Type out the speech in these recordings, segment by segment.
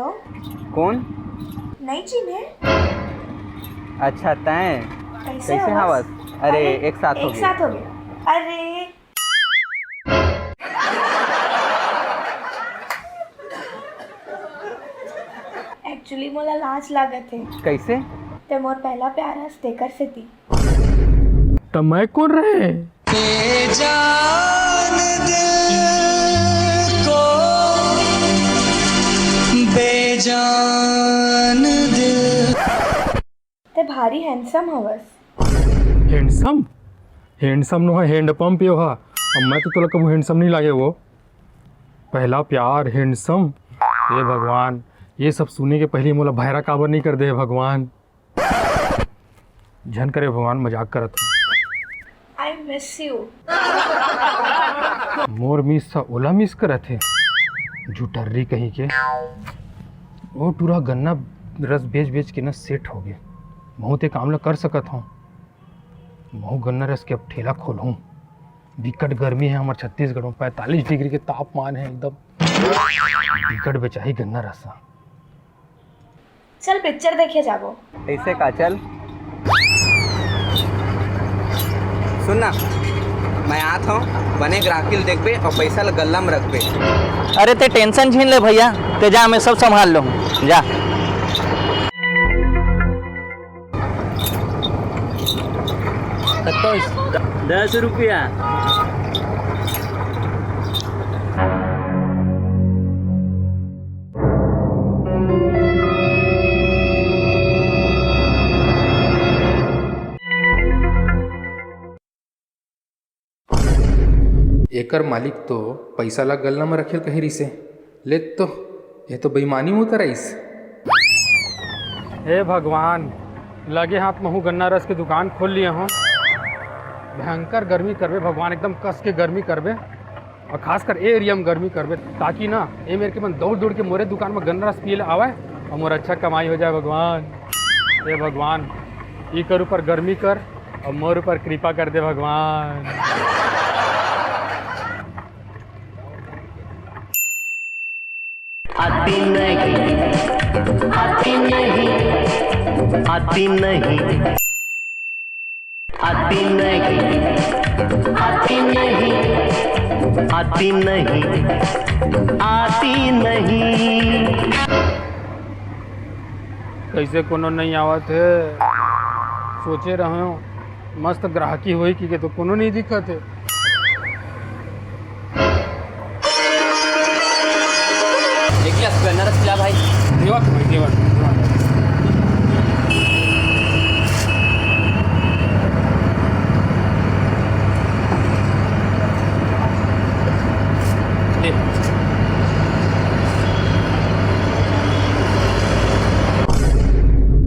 Hello, कौन? नहीं चिन्हे? अच्छा तैं कैसे कैसे हो हवस? बस? अरे एक साथ हो एक गए। साथ हो गया। अरे एक्चुअली मोला लाज लागत है। कैसे? ते मोर पहला प्यार हस तेकर से थी। तो मैं कौन रहे? बेजान दिल को बेजान दिल। ते भारी हैंडसम हवस। हैंडसम? हैंडसम नो है, हैंड पंप यो हा। अब मैं तो तोला कभी हैंडसम नहीं लागे वो। पहला प्यार हैंडसम, हे भगवान, ये सब सुने के पहले मोला भैरा काबर नहीं कर दे भगवान। झन करे भगवान, मजाक करत हूँ। I miss you. More miss सा ओला मिस करत है, झूठर्री कहीं के। वो पूरा गन्ना रस बेच बेच के ना सेट हो गए। बहुत एक काम ला कर सकत हूँ। महू गन्ना रस के अब ठेला खोलूँ। विकट गर्मी है हमारे छत्तीसगढ़ में, 45 डिग्री के तापमान है एकदम। विकट बेचाही गन्ना रसा। चल पिक्चर देखे जाबो। ऐसे का चल सुन ना, मैं आता हूँ, बने ग्राहकी देखबे और पैसा ला गल्ला में रखबे। अरे ते टेंशन छीन ले भैया, ते जा, मैं सब संभाल लूँ। जा। तो 10 रुपया। एकर मालिक तो पैसा ला गल्ला में रखेल कहीं रिसे ले, तो ये तो बेईमानी में उतराइस। हे भगवान, लगे हाथ महू गन्ना रस के दुकान खोल लिए हूँ। भयंकर गर्मी करबे भगवान, एकदम कस के गर्मी करबे, और खासकर ए एरिया में गर्मी करबे, ताकि ना ये मेरे के मन दौड़ दौड़ के मोरे दुकान में गन्ना रस पिए आवे और मोर अच्छा कमाई हो जाए भगवान। हे भगवान, ई कर ऊपर गर्मी कर और मोर ऊपर कृपा कर दे भगवान। आती नहीं, आती नहीं, आती नहीं, आती नहीं, आती नहीं, आती नहीं, आती नहीं। कैसे कोनो नहीं आवत है, सोचे रहे हो मस्त ग्राहकी होई कि तो कोनो नहीं दिक्कत है। देखिए गन्ना रस पिला भाई। देवत भाई, देवत ले।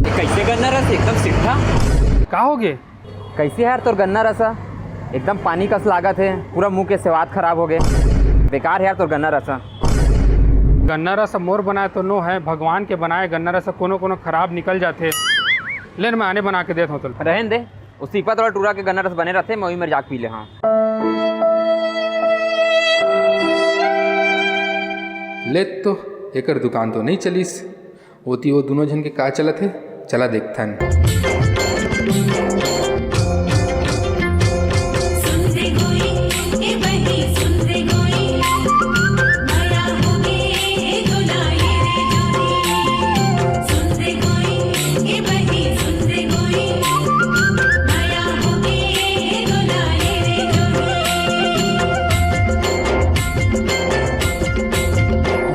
ये कैसे गन्ना रस एकदम सीधा? का हो गए? कैसे यार तोर गन्ना रसा एकदम पानी कस लागत है, पूरा मुंह के स्वाद खराब हो गए। बेकार है यार तोर गन्ना रसा। गन्ना रस मोर बनाए तो नो है, भगवान के बनाए गन्ना रस कोनो कोनो खराब निकल जाते। लेन मैं आने बना के देता हूँ। तो रहन दे, उस सीपत वाला टूरा के गन्ना रस बने रहते, मैं वही में जाके पी ले। हाँ ले तो एकर दुकान तो नहीं चलीस होती। वो दोनों जन के का चलत है, चला देखथन।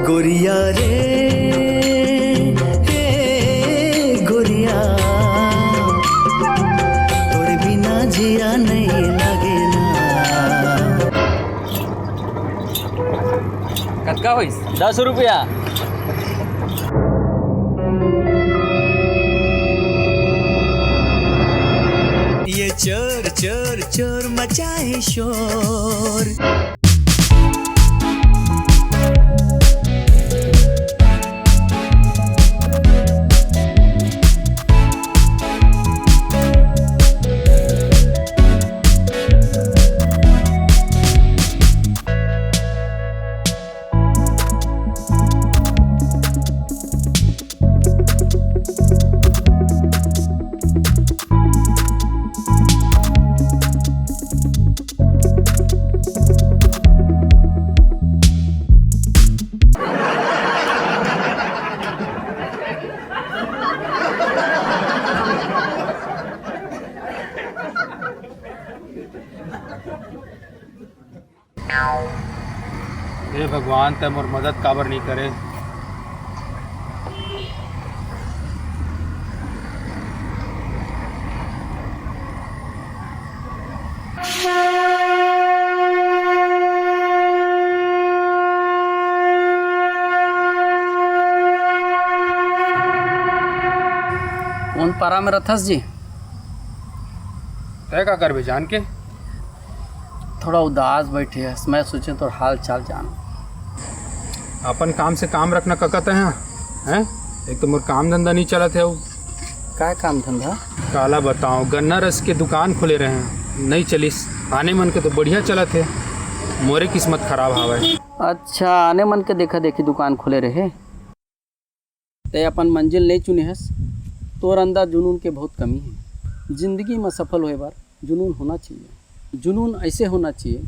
गोरिया रे हे गोरिया, तोरे बिना जिया नहीं लगे ना। कतका होइस? 10 रुपया। ये चोर चोर चोर मचाए शोर। हे भगवान तय मोर मदद काबर नहीं करे। कौन पारा में रथस जी? तय का कर भी जान के थोड़ा उदास बैठे है, मैं सोचे तो हाल चाल जान। अपन काम से काम रखना ककत है हैं? एक तो मोर काम धंधा नहीं चलत है। क्या काम धंधा? काला बताओ, गन्ना रस के दुकान खुले रहे हैं, नहीं चलिस। आने मन के तो बढ़िया चलत है, मोरे किस्मत खराब हावे। अच्छा, आने मन के देखा देखी दुकान खुले रहे ते अपन मंजिल नहीं चुने हस। तोर अंदर जुनून के बहुत कमी है। जिंदगी में सफल होए बार जुनून होना चाहिए। जुनून ऐसे होना चाहिए,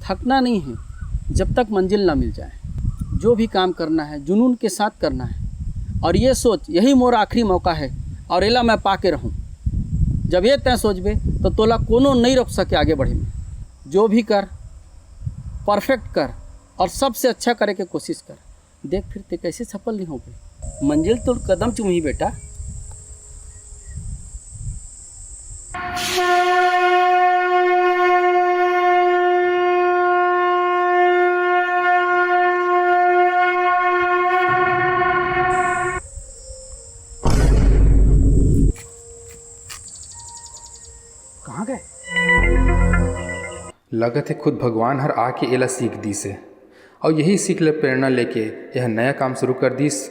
थकना नहीं है जब तक मंजिल ना मिल जाए। जो भी काम करना है जुनून के साथ करना है, और ये सोच यही मोर आखिरी मौका है और एला मैं पाके रहूं। जब ये तय सोचबे तो तोला कोनो नहीं रोक सके आगे बढ़े में। जो भी कर परफेक्ट कर और सबसे अच्छा करे के कोशिश कर। देख फिर ते कैसे सफल नहीं हो गए। मंजिल तो कदम चूमी बेटा। कहाँ गए? लगत है खुद भगवान हर आके एला सीख दी से, और यही सीख ले प्रेरणा लेके यह नया काम शुरू कर दीस।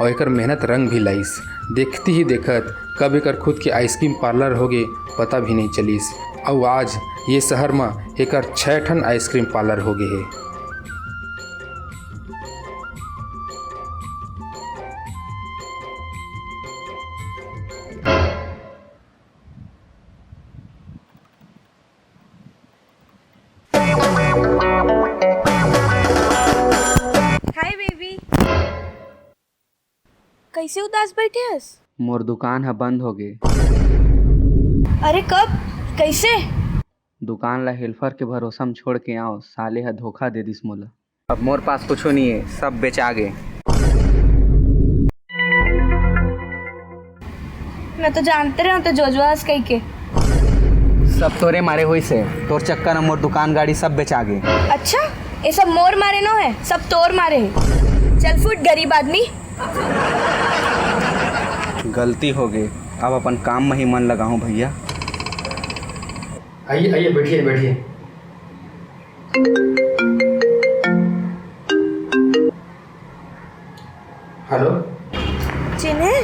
और एकर मेहनत रंग भी लाइस। देखती ही देखत कब एकर खुद के आइसक्रीम पार्लर होगे पता भी नहीं चलीस। और आज ये शहर में एकर 6 ठन आइसक्रीम पार्लर होगे है। हाय बेबी, कैसे उदास बैठे हस? मोर दुकान है बंद हो गए। अरे कब? कैसे? दुकान ला हेल्पर के भरोसा में छोड़ के आओ, साले है धोखा दे दिस मोला। अब मोर पास कुछ नहीं है, सब बेचा गए। मैं तो जानते रहा हूँ तो जोजवास कही के। सब तोरे मारे हुई से, तोर चक्कर में मोर दुकान गाड़ी सब बेचा गए। अच्छा, ये सब मोर मारे नो है, सब तोर मारे है। चल फुट गरीब आदमी। गलती हो गई, अब अपन काम में ही मन लगाऊं भैया। आइए आइए, बैठिए बैठिए। हेलो, चिन्हे?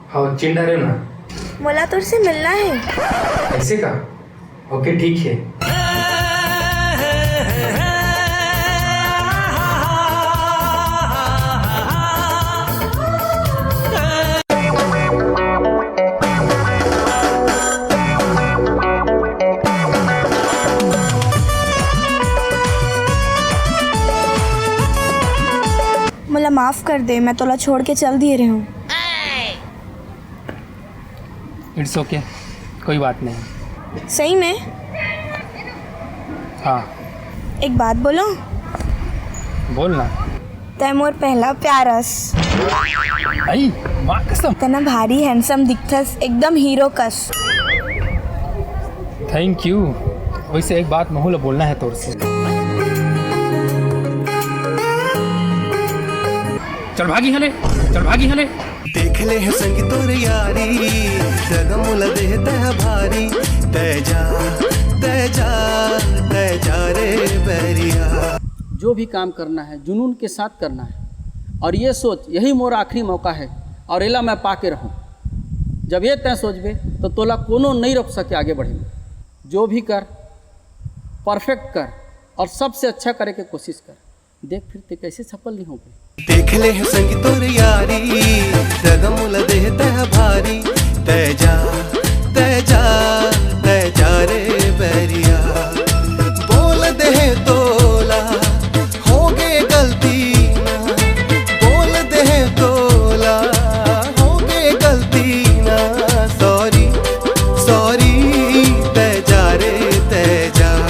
हाँ, चिंता रहे ना। मोला तुझसे से मिलना है। ऐसे का? ओके ठीक है। मोला माफ कर दे, मैं तोला छोड़ के चल दिए रही हूँ। इट्स ओके, कोई बात नहीं। सही में? हाँ, एक बात बोलो? बोलना। तय मोर पहला प्यारस। आई माँ कसम। तना भारी हैंडसम दिखथस, एकदम हीरो कस। Thank you. वैसे एक बात महूल बोलना है तोर से। चल भागी हले, चल भागी हले। देख ले है संग तोर यारी, रगमुल देहता है भारी। तय जा तय जा तय जा रे जो भी काम करना है जुनून के साथ करना है, और ये सोच यही मोर आखिरी मौका है और एला मैं पा के रहूँ। जब ये तय सोचबे तो तोला कोनो नहीं रोक सके आगे बढ़े। जो भी कर परफेक्ट कर और सबसे अच्छा करे के कोशिश कर, देख फिर ते कैसे सफल नहीं होगे। देख ले है संग तोर यारी, रगमुल देह तह भारी, तय जा